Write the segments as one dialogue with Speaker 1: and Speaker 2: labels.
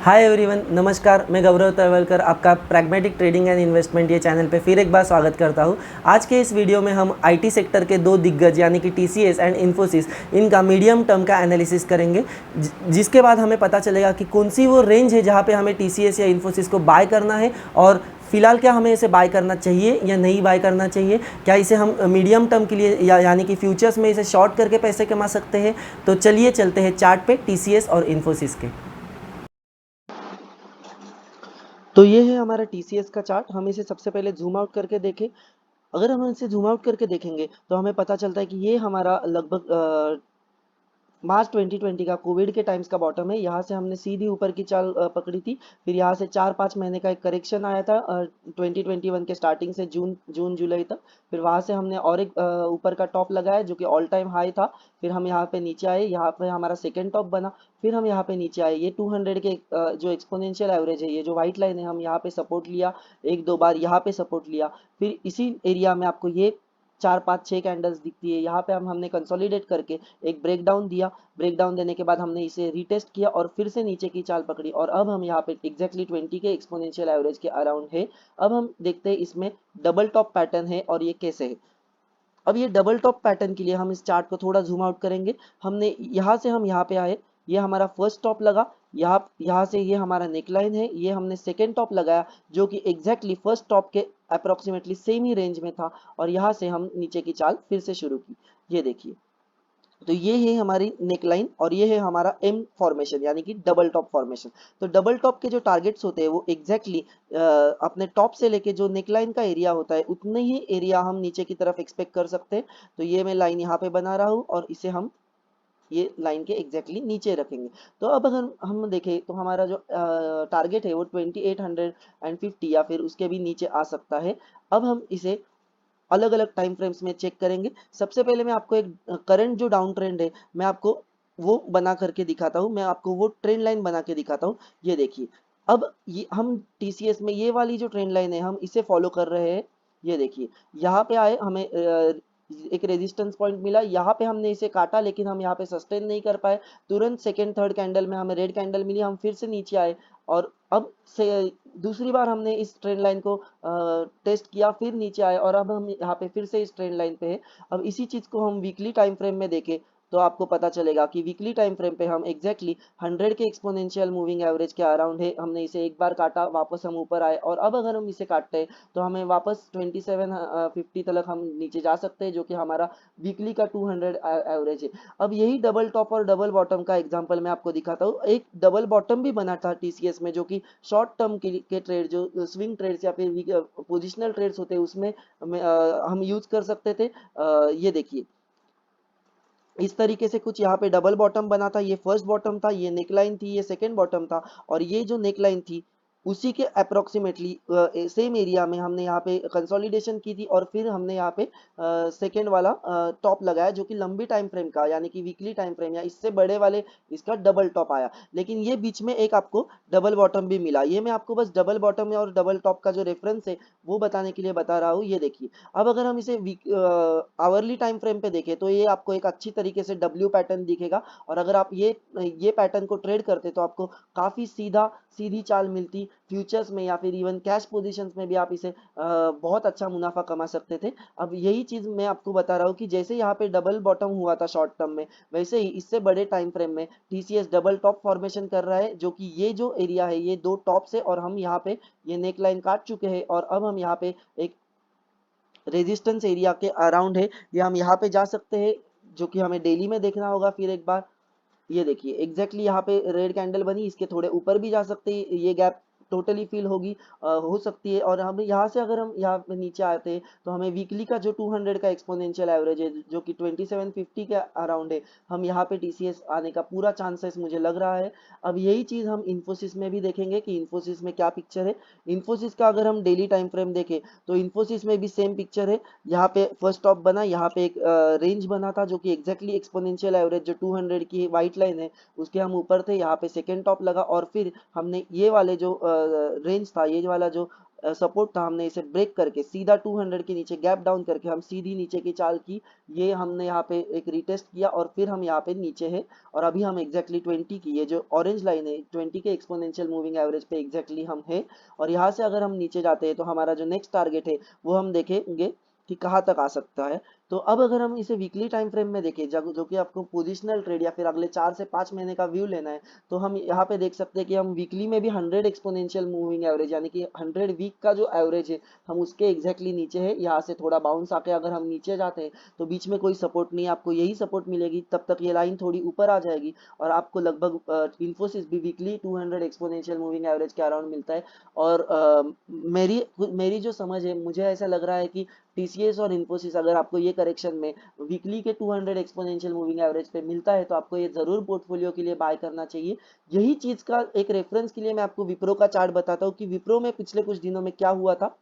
Speaker 1: Hi everyone, नमस्कार। मैं गौरव तलवलकर आपका प्रैग्मेटिक ट्रेडिंग एंड इन्वेस्टमेंट ये चैनल पे फिर एक बार स्वागत करता हूँ। आज के इस वीडियो में हम आईटी सेक्टर के दो दिग्गज यानी कि टीसीएस एंड इन्फोसिस इनका मीडियम टर्म का एनालिसिस करेंगे, जिसके बाद हमें पता चलेगा कि कौन सी वो रेंज है जहाँ पे हमें टीसीएस या इन्फोसिस को बाय करना है और फिलहाल क्या हमें इसे बाय करना चाहिए या नहीं बाय करना चाहिए। क्या इसे हम मीडियम टर्म के लिए यानी कि फ्यूचर्स में इसे शॉर्ट करके पैसे कमा सकते हैं। तो चलिए चलते हैं चार्ट पे टीसीएस और इन्फोसिस के। तो ये है हमारा टीसीएस का चार्ट। हम इसे सबसे पहले जूम आउट करके देखें। अगर हम इसे जूम आउट करके देखेंगे तो हमें पता चलता है कि ये हमारा लगभग मार्च 2020 का कोविड के टाइम्स का बॉटम है। यहाँ से हमने सीधी ऊपर की चाल पकड़ी थी। फिर यहाँ से 4-5 महीने का एक करेक्शन आया था 2021 के स्टार्टिंग से जून जुलाई तक। फिर वहाँ से हमने और एक ऊपर का टॉप लगाया जो कि ऑल टाइम हाई था। फिर हम यहाँ पे नीचे आए, यहाँ पे हमारा सेकेंड टॉप बना। फिर हम यहाँ पे नीचे आए। ये 200 के जो एक्सपोनेंशियल एवरेज है, ये जो व्हाइट लाइन है, हम यहाँ पे सपोर्ट लिया। एक दो बार यहाँ पे सपोर्ट लिया। फिर इसी एरिया में आपको ये 4-5-6 कैंडल्स दिखती है। यहाँ पे हमने कंसोलिडेट करके एक ब्रेकडाउन दिया। ब्रेकडाउन देने के बाद हमने इसे रीटेस्ट किया और फिर से नीचे की चाल पकड़ी और अब हम यहाँ पे एग्जैक्टली 20 के एक्सपोनेंशियल एवरेज के अराउंड है। अब हम देखते हैं इसमें डबल टॉप पैटर्न है और ये कैसे है। अब ये डबल टॉप पैटर्न के लिए हम इस चार्ट को थोड़ा जूम आउट करेंगे। हमने यहाँ से हम यहाँ पे आए, ये हमारा फर्स्ट टॉप लगा। यहाँ से ये हमारा नेकलाइन है, ये हमने सेकेंड टॉप लगाया जो कि एग्जैक्टली फर्स्ट टॉप के अप्रोक्सीमेटली सेम ही रेंज में था और यहाँ से हम नीचे की चाल फिर से शुरू की। ये देखिए, तो ये है हमारी नेकलाइन और ये है हमारा एम फॉर्मेशन यानी कि डबल टॉप फॉर्मेशन। तो डबल टॉप के जो टारगेट्स होते हैं वो एग्जैक्टली अपने टॉप से लेके जो नेकलाइन का एरिया होता है उतने ही एरिया हम नीचे की तरफ एक्सपेक्ट कर सकते हैं। तो ये मैं लाइन यहाँ पे बना रहा हूँ और इसे हम ये लाइन के एग्जैक्टली नीचे रखेंगे। तो अब अगर हम देखें तो हमारा जो टारगेट है वो 2850 या फिर उसके भी नीचे आ सकता है। अब हम इसे अलग अलग टाइम फ्रेम्स में चेक करेंगे। सबसे पहले मैं आपको एक करंट जो डाउन ट्रेंड है मैं आपको वो बना करके दिखाता हूँ। मैं आपको वो ट्रेंड लाइन बना के दिखाता हूँ। ये देखिए, अब ये हम टीसीएस में ये वाली जो ट्रेंड लाइन है हम इसे फॉलो कर रहे हैं। ये देखिए, यहाँ पे आए, हमें एक रेजिस्टेंस पॉइंट मिला। यहाँ पे हमने इसे काटा लेकिन हम यहाँ पे सस्टेन नहीं कर पाए। तुरंत सेकेंड थर्ड कैंडल में हमें रेड कैंडल मिली, हम फिर से नीचे आए और अब से दूसरी बार हमने इस ट्रेंड लाइन को टेस्ट किया, फिर नीचे आए और अब हम यहाँ पे फिर से इस ट्रेंड लाइन पे है। अब इसी चीज को हम वीकली टाइम फ्रेम में देखें तो आपको पता चलेगा कि वीकली टाइम फ्रेम पे हम एग्जैक्टली 100 के एक्सपोनेंशियल मूविंग एवरेज के अराउंड है। हमने इसे एक बार काटा, वापस हम ऊपर आए और अब अगर हम इसे काटते हैं तो हमें वापस 2750 तक हम नीचे जा सकते हैं जो कि हमारा वीकली का 200 एवरेज है। अब यही डबल टॉप और डबल बॉटम का एग्जांपल मैं आपको दिखाता हूँ। एक डबल बॉटम भी बना था टीसीएस में जो कि शॉर्ट टर्म के ट्रेड, जो स्विंग ट्रेड्स या फिर पोजिशनल ट्रेड्स होते हैं उसमें हम यूज कर सकते थे। ये देखिए, इस तरीके से कुछ यहाँ पे डबल बॉटम बना था। ये फर्स्ट बॉटम था, ये नेकलाइन थी, ये सेकंड बॉटम था और ये जो नेकलाइन थी उसी के अप्रोक्सीमेटली सेम एरिया में हमने यहाँ पे कंसोलिडेशन की थी और फिर हमने यहाँ पे सेकेंड वाला टॉप लगाया जो कि लंबी टाइम फ्रेम का यानी कि वीकली टाइम फ्रेम या इससे बड़े वाले इसका डबल टॉप आया। लेकिन ये बीच में एक आपको डबल बॉटम भी मिला। ये मैं आपको बस डबल बॉटम और डबल टॉप का जो रेफरेंस है वो बताने के लिए बता रहा हूँ। ये देखिए, अब अगर हम इसे आवरली टाइम फ्रेम पे देखें तो ये आपको एक अच्छी तरीके से डब्ल्यू पैटर्न दिखेगा और अगर आप ये पैटर्न को ट्रेड करते तो आपको काफी सीधी चाल मिलती। फ्यूचर्स में या फिर इवन कैश पोजीशंस में भी आप इसे बहुत अच्छा मुनाफा कमा सकते थे। अब यही चीज मैं आपको बता रहा हूँ कि जैसे यहाँ पे डबल बॉटम हुआ था शॉर्ट टर्म में, वैसे ही इससे बड़े टाइम फ्रेम में टीसीएस डबल टॉप फॉर्मेशन कर रहा है जो कि ये जो एरिया है ये दो टॉप से और हम यहाँ पे ये नेक लाइन काट चुके हैं और अब हम यहाँ पे एक रेजिस्टेंस एरिया के अराउंड है। ये हम यहाँ पे जा सकते हैं जो कि हमें डेली में देखना होगा। फिर एक बार ये देखिए, एग्जैक्टली यहाँ पे रेड कैंडल बनी, इसके थोड़े ऊपर भी जा सकते हैं। ये गैप टोटली फिल होगी, हो सकती है। और हम यहाँ से अगर हम यहाँ पे नीचे आते हैं तो हमें वीकली का जो 200 का एक्सपोनेंशियल एवरेज है जो कि 2750 के अराउंड है, हम यहाँ पे टीसीएस आने का पूरा चांसेस मुझे लग रहा है। अब यही चीज हम इन्फोसिस में भी देखेंगे कि इन्फोसिस में क्या पिक्चर है। इन्फोसिस का अगर हम डेली टाइम फ्रेम देखें तो इन्फोसिस में भी सेम पिक्चर है। यहाँ पे फर्स्ट टॉप बना, यहाँ पे एक रेंज बना था जो कि एग्जैक्टली एक्सपोनेंशियल एवरेज जो 200 की व्हाइट लाइन है उसके हम ऊपर थे। यहाँ पे सेकेंड टॉप लगा और फिर हमने ये वाले जो रेंज था, ये वाला जो सपोर्ट था, हमने इसे ब्रेक करके सीधा 200 के नीचे गैप डाउन करके हम सीधी नीचे की चाल की। ये हमने यहाँ पे एक रीटेस्ट किया और फिर हम यहाँ पे नीचे है, और अभी हम एग्जैक्टली 20 की, ये जो ऑरेंज लाइन है 20 के एक्सपोनेंशियल मूविंग एवरेज पे एग्जैक्टली हम है। और यहाँ से अगर हम नीचे जाते हैं तो हमारा जो नेक्स्ट टारगेट है वो हम देखेंगे कि कहाँ तक आ सकता है। तो अब अगर हम इसे वीकली टाइम फ्रेम में देखें, जो कि आपको पोजिशनल ट्रेड या फिर अगले 4 से 5 महीने का व्यू लेना है, तो हम यहाँ पे देख सकते हैं कि हम वीकली में भी 100 एक्सपोनेंशियल मूविंग एवरेज यानी कि 100 वीक का जो एवरेज है हम उसके एग्जैक्टली नीचे है। यहाँ से थोड़ा बाउंस आके अगर हम नीचे जाते हैं तो बीच में कोई सपोर्ट नहीं, आपको यही सपोर्ट मिलेगी, तब तक ये लाइन थोड़ी ऊपर आ जाएगी और आपको लगभग इन्फोसिस भी वीकली 200 एक्सपोनेंशियल मूविंग एवरेज के अराउंड मिलता है। और मेरी मेरी जो समझ है, मुझे ऐसा लग रहा है कि टीसीएस और इन्फोसिस अगर आपको ये करेक्शन में वीकली के 200 एक्सपोनेंशियल मूविंग एवरेज पे मिलता है तो आपको ये जरूर पोर्टफोलियो के लिए बाय करना चाहिए। यही चीज का एक रेफरेंस के लिए मैं आपको विप्रो का चार्ट बताता हूँ कि विप्रो में पिछले कुछ दिनों में क्या हुआ था।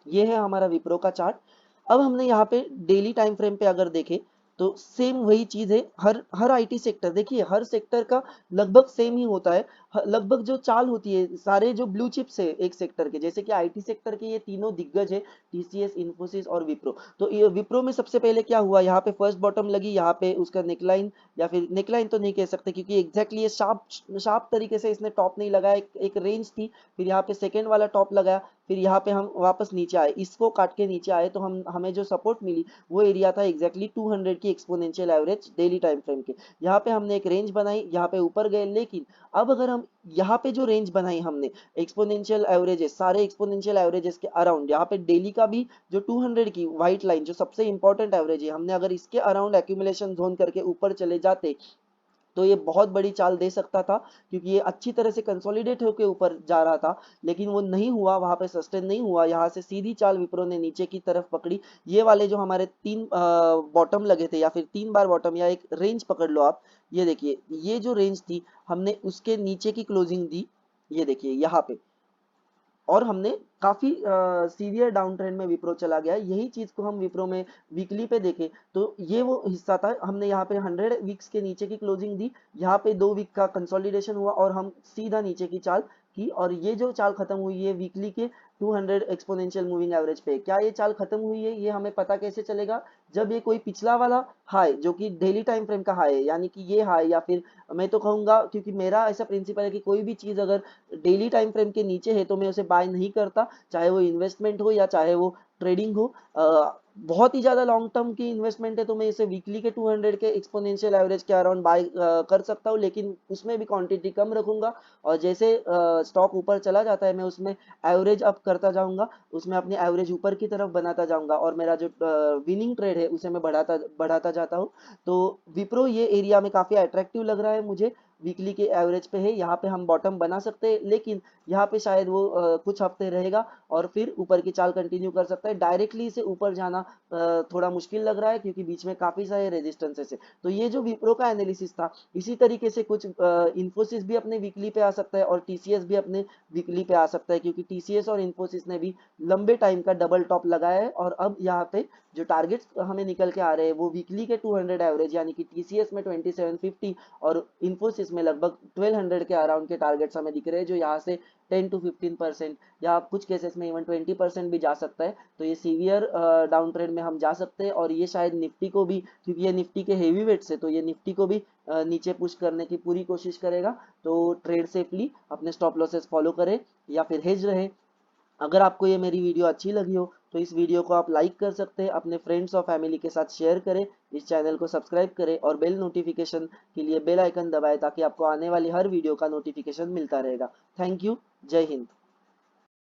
Speaker 1: ये है हमारा विप्रो का चार्ट। अब हमने यहाँ पे डेली टाइम फ्रेम पे अगर देखें तो सेम वही चीज है। हर आईटी सेक्टर देखिए, हर सेक्टर का लगभग सेम ही होता है। लगभग जो चाल होती है, सारे जो ब्लू चिप्स है एक सेक्टर के, जैसे कि आईटी सेक्टर के ये तीनों दिग्गज है, टीसीएस, इन्फोसिस और विप्रो। तो ये विप्रो में सबसे पहले क्या हुआ, यहाँ पे फर्स्ट बॉटम लगी, यहाँ पे उसका नेकलाइन, या फिर नेकलाइन तो नहीं कह सकते क्योंकि एग्जैक्टली ये शार्प तरीके से इसने टॉप नहीं लगाया, एक रेंज थी, फिर यहाँ पे सेकेंड वाला टॉप लगाया, फिर यहाँ पे हम वापस नीचे आए, इसको काट के नीचे आए तो हमें जो सपोर्ट मिली वो एरिया था एग्जैक्टली 200 की exponential average daily time frame के। यहाँ पे हमने एक रेंज बनाई, यहाँ पे ऊपर गए, लेकिन अब अगर हम यहाँ पे जो रेंज बनाई हमने एक्सपोनेंशियल एवरेजेस, सारे एक्सपोनेंशियल एवरेजेस के अराउंड, यहाँ पे डेली का भी जो 200 की व्हाइट लाइन जो सबसे इंपॉर्टेंट एवरेज है, हमने अगर इसके अराउंड एक्यूमुलेशन जोन करके ऊपर चले जाते तो ये बहुत बड़ी चाल दे सकता था, क्योंकि ये अच्छी तरह से कंसोलिडेट होकर ऊपर जा रहा था, लेकिन वो नहीं हुआ, वहां पे सस्टेन नहीं हुआ। यहाँ से सीधी चाल विप्रो ने नीचे की तरफ पकड़ी। ये वाले जो हमारे तीन बॉटम लगे थे, या फिर 3 बार बॉटम, या एक रेंज पकड़ लो आप, ये देखिए, ये जो रेंज थी हमने उसके नीचे की क्लोजिंग दी, ये देखिए यहाँ पे, और हमने काफी सीवियर डाउन ट्रेंड में विप्रो चला गया। यही चीज को हम विप्रो में वीकली पे देखें तो ये वो हिस्सा था, हमने यहाँ पे 100 वीक्स के नीचे की क्लोजिंग दी, यहाँ पे 2 वीक का कंसोलिडेशन हुआ और हम सीधा नीचे की चाल की, और ये जो चाल खत्म हुई है वीकली के 200 एक्सपोनेंशियल मूविंग एवरेज पे। क्या ये चाल खत्म हुई है, ये हमें पता कैसे चलेगा, जब ये कोई पिछला वाला हाई जो कि डेली टाइम फ्रेम का हाई है, यानी कि ये हाई, या फिर मैं तो कहूंगा, क्योंकि मेरा ऐसा प्रिंसिपल है कि कोई भी चीज अगर डेली टाइम फ्रेम के नीचे है तो मैं उसे बाय नहीं करता, चाहे वो इन्वेस्टमेंट हो या चाहे वो ट्रेडिंग हो। बहुत ही ज्यादा लॉन्ग टर्म की इन्वेस्टमेंट है तो मैं इसे वीकली के 200 के एक्सपोनेंशियल एवरेज के अराउंड बाय कर सकता हूँ, लेकिन उसमें भी क्वांटिटी कम रखूंगा, और जैसे स्टॉक ऊपर चला जाता है मैं उसमें एवरेज अप करता जाऊंगा, उसमें अपनी एवरेज ऊपर की तरफ बनाता जाऊंगा, और मेरा जो विनिंग ट्रेड है उसे मैं बढ़ाता बढ़ाता जाता हूँ। तो विप्रो ये एरिया में काफी अट्रैक्टिव लग रहा है मुझे, वीकली के एवरेज पे है, यहाँ पे हम बॉटम बना सकते हैं, लेकिन यहाँ पे शायद वो कुछ हफ्ते रहेगा और फिर ऊपर की चाल कंटिन्यू कर सकता है। डायरेक्टली इसे ऊपर जाना थोड़ा मुश्किल लग रहा है, क्योंकि बीच में काफी सारे रेजिस्टेंसेस है। तो ये जो विप्रो का एनालिसिस था, इसी तरीके से कुछ इन्फोसिस भी अपने वीकली पे आ सकता है और टीसीएस भी अपने वीकली पे आ सकता है, क्योंकि टीसीएस और इन्फोसिस ने भी लंबे टाइम का डबल टॉप लगाया है, और अब यहाँ पे जो टारगेट्स हमें निकल के आ रहे हैं वो वीकली के 200 एवरेज, यानी कि टीसीएस में 2750 और इन्फोसिस में लगभग 1200 के अराउंड के टारगेट्स हमें दिख रहे हैं, जो यहाँ से 10 to 15% या कुछ केसेस में इवन 20% भी जा सकता है। तो ये सीवियर डाउन ट्रेंड में हम जा सकते हैं, और ये शायद निफ्टी को भी, क्योंकि ये निफ्टी के हेवी वेट्स है, तो ये निफ्टी को भी नीचे पुश करने की पूरी कोशिश करेगा। तो ट्रेड सेफली, अपने स्टॉप लॉसेस फॉलो करें या फिर हेज रहे। अगर आपको ये मेरी वीडियो अच्छी लगी हो तो इस वीडियो को आप लाइक कर सकते हैं, अपने फ्रेंड्स और फैमिली के साथ शेयर करें, इस चैनल को सब्सक्राइब करें और बेल नोटिफिकेशन के लिए बेल आइकन दबाएं, ताकि आपको आने वाली हर वीडियो का नोटिफिकेशन मिलता रहेगा। Thank you. जय हिंद।